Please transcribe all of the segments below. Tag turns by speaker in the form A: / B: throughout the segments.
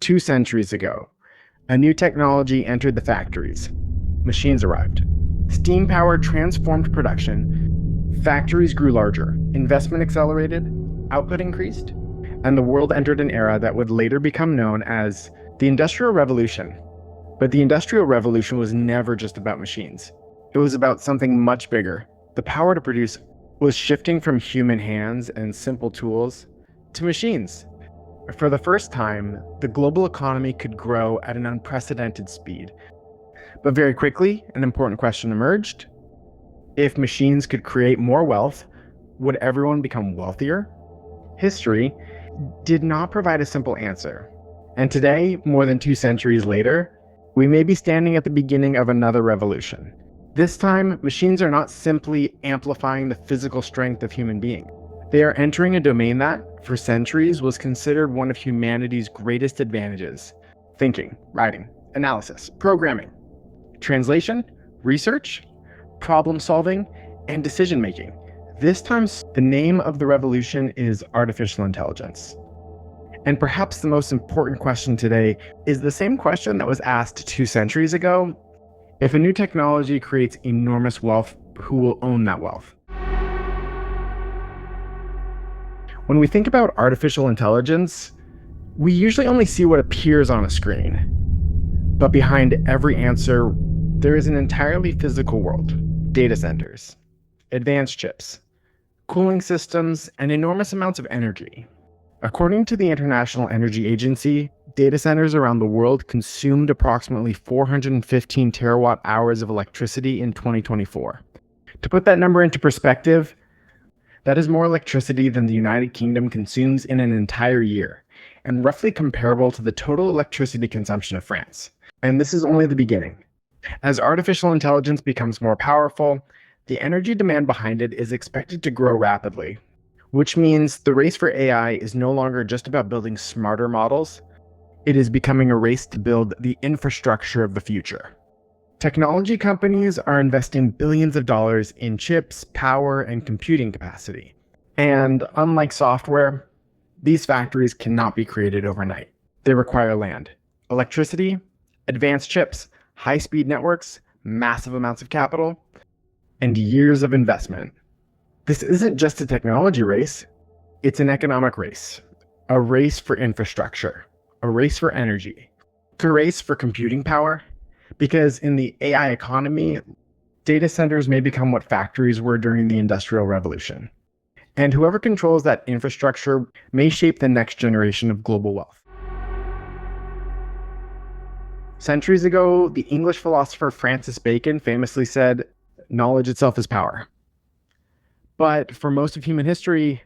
A: 2 centuries ago, a new technology entered the factories. Machines arrived. Steam power transformed production. Factories grew larger. Investment accelerated. Output increased. And the world entered an era that would later become known as the Industrial Revolution. But the Industrial Revolution was never just about machines. It was about something much bigger. The power to produce was shifting from human hands and simple tools to machines. For the first time, the global economy could grow at an unprecedented speed. But very quickly, an important question emerged. If machines could create more wealth, would everyone become wealthier? History did not provide a simple answer. And today, more than 2 centuries later, we may be standing at the beginning of another revolution. This time, machines are not simply amplifying the physical strength of human beings. They are entering a domain that, for centuries, was considered one of humanity's greatest advantages: thinking, writing, analysis, programming, translation, research, problem solving, and decision making. This time, the name of the revolution is artificial intelligence. And perhaps the most important question today is the same question that was asked 2 centuries ago. If a new technology creates enormous wealth, who will own that wealth? When we think about artificial intelligence, we usually only see what appears on a screen. But behind every answer, there is an entirely physical world: data centers, advanced chips, cooling systems, and enormous amounts of energy. According to the International Energy Agency, data centers around the world consumed approximately 415 terawatt hours of electricity in 2024. To put that number into perspective, that is more electricity than the United Kingdom consumes in an entire year, and roughly comparable to the total electricity consumption of France. And this is only the beginning. As artificial intelligence becomes more powerful, the energy demand behind it is expected to grow rapidly, which means the race for AI is no longer just about building smarter models. It is becoming a race to build the infrastructure of the future. Technology companies are investing billions of dollars in chips, power, and computing capacity. And unlike software, these factories cannot be created overnight. They require land, electricity, advanced chips, high-speed networks, massive amounts of capital, and years of investment. This isn't just a technology race, it's an economic race. A race for infrastructure, a race for energy, a race for computing power. Because in the AI economy, data centers may become what factories were during the Industrial Revolution. And whoever controls that infrastructure may shape the next generation of global wealth. Centuries ago, the English philosopher Francis Bacon famously said, "Knowledge itself is power." But for most of human history,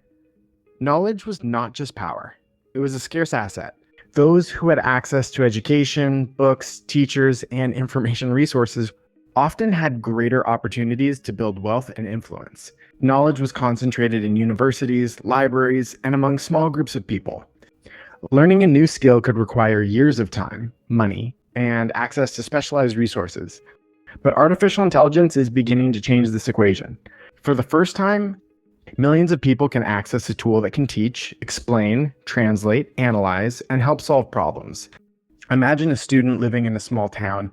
A: knowledge was not just power. It was a scarce asset. Those who had access to education, books, teachers, and information resources often had greater opportunities to build wealth and influence. Knowledge was concentrated in universities, libraries, and among small groups of people. Learning a new skill could require years of time, money, and access to specialized resources. But artificial intelligence is beginning to change this equation. For the first time, millions of people can access a tool that can teach, explain, translate, analyze, and help solve problems. Imagine a student living in a small town,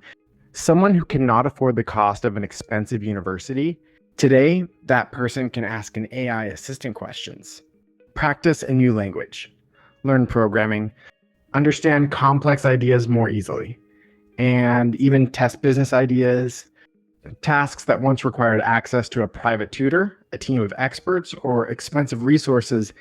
A: someone who cannot afford the cost of an expensive university. Today, that person can ask an AI assistant questions, practice a new language, learn programming, understand complex ideas more easily, and even test business ideas. Tasks that once required access to a private tutor, a team of experts, or expensive resources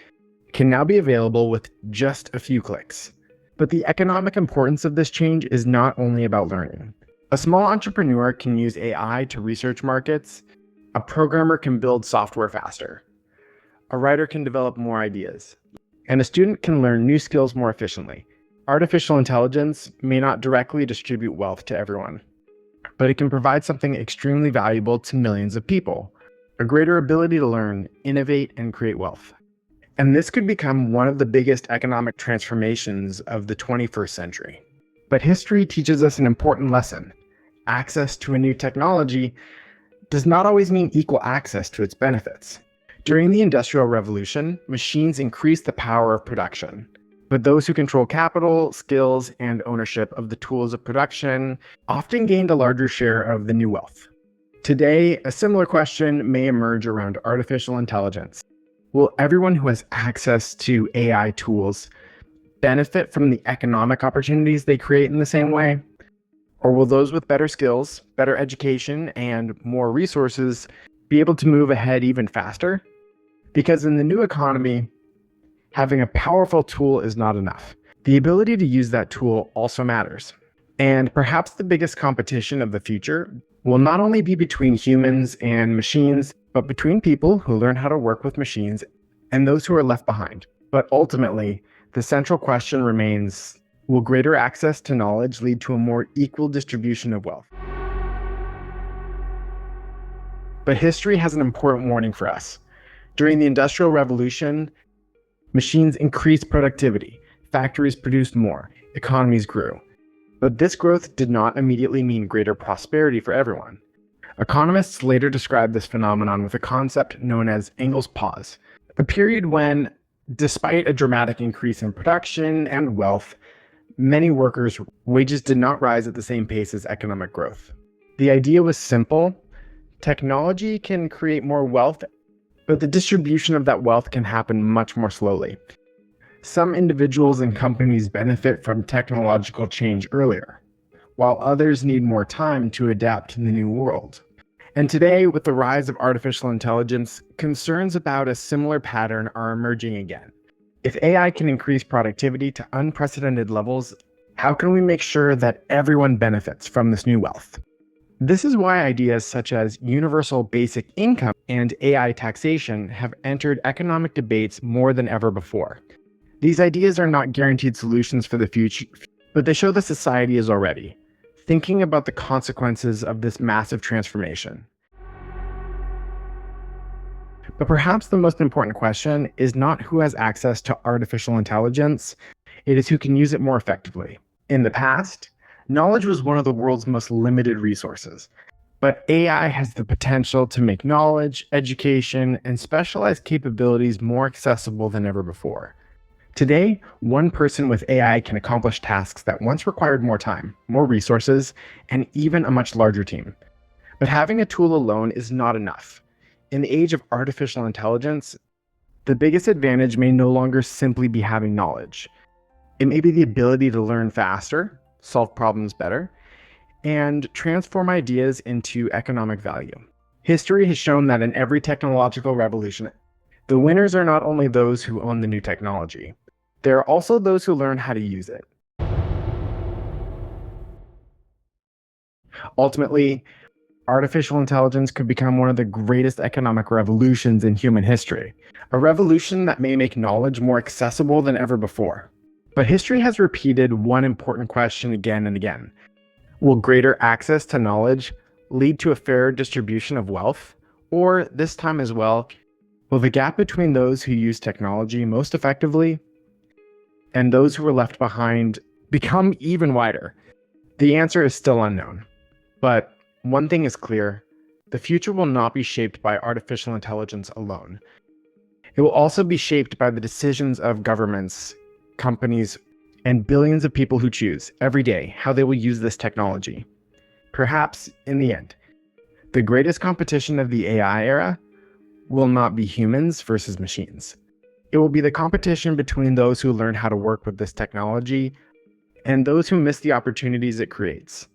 A: can now be available with just a few clicks. But the economic importance of this change is not only about learning. A small entrepreneur can use AI to research markets. A programmer can build software faster. A writer can develop more ideas. And a student can learn new skills more efficiently. Artificial intelligence may not directly distribute wealth to everyone, but it can provide something extremely valuable to millions of people: a greater ability to learn, innovate, and create wealth. And this could become one of the biggest economic transformations of the 21st century. But history teaches us an important lesson. Access to a new technology does not always mean equal access to its benefits. During the Industrial Revolution, machines increased the power of production, But those who control capital, skills, and ownership of the tools of production often gained a larger share of the new wealth. Today, a similar question may emerge around artificial intelligence. Will everyone who has access to AI tools benefit from the economic opportunities they create in the same way? Or will those with better skills, better education, and more resources be able to move ahead even faster? Because in the new economy, having a powerful tool is not enough. The ability to use that tool also matters. And perhaps the biggest competition of the future will not only be between humans and machines, but between people who learn how to work with machines and those who are left behind. But ultimately, the central question remains, will greater access to knowledge lead to a more equal distribution of wealth? But history has an important warning for us. During the Industrial Revolution, machines increased productivity, factories produced more, economies grew. But this growth did not immediately mean greater prosperity for everyone. Economists later described this phenomenon with a concept known as Engels' pause, a period when, despite a dramatic increase in production and wealth, many workers' wages did not rise at the same pace as economic growth. The idea was simple: technology can create more wealth, but the distribution of that wealth can happen much more slowly. Some individuals and companies benefit from technological change earlier, while others need more time to adapt to the new world. And today, with the rise of artificial intelligence, concerns about a similar pattern are emerging again. If AI can increase productivity to unprecedented levels, how can we make sure that everyone benefits from this new wealth? This is why ideas such as universal basic income and AI taxation have entered economic debates more than ever before. These ideas are not guaranteed solutions for the future, but they show the society is already thinking about the consequences of this massive transformation. But perhaps the most important question is not who has access to artificial intelligence, it is who can use it more effectively. In the past, knowledge was one of the world's most limited resources, but AI has the potential to make knowledge, education, and specialized capabilities more accessible than ever before. Today, one person with AI can accomplish tasks that once required more time, more resources, and even a much larger team. But having a tool alone is not enough. In the age of artificial intelligence, the biggest advantage may no longer simply be having knowledge. It may be the ability to learn faster, solve problems better, and transform ideas into economic value. History has shown that in every technological revolution, the winners are not only those who own the new technology, they are also those who learn how to use it. Ultimately, artificial intelligence could become one of the greatest economic revolutions in human history, a revolution that may make knowledge more accessible than ever before. But history has repeated one important question again and again. Will greater access to knowledge lead to a fairer distribution of wealth? Or, this time as well, will the gap between those who use technology most effectively and those who are left behind become even wider? The answer is still unknown. But one thing is clear: the future will not be shaped by artificial intelligence alone. It will also be shaped by the decisions of governments, companies, and billions of people who choose every day how they will use this technology. Perhaps, in the end, the greatest competition of the AI era will not be humans versus machines. It will be the competition between those who learn how to work with this technology and those who miss the opportunities it creates.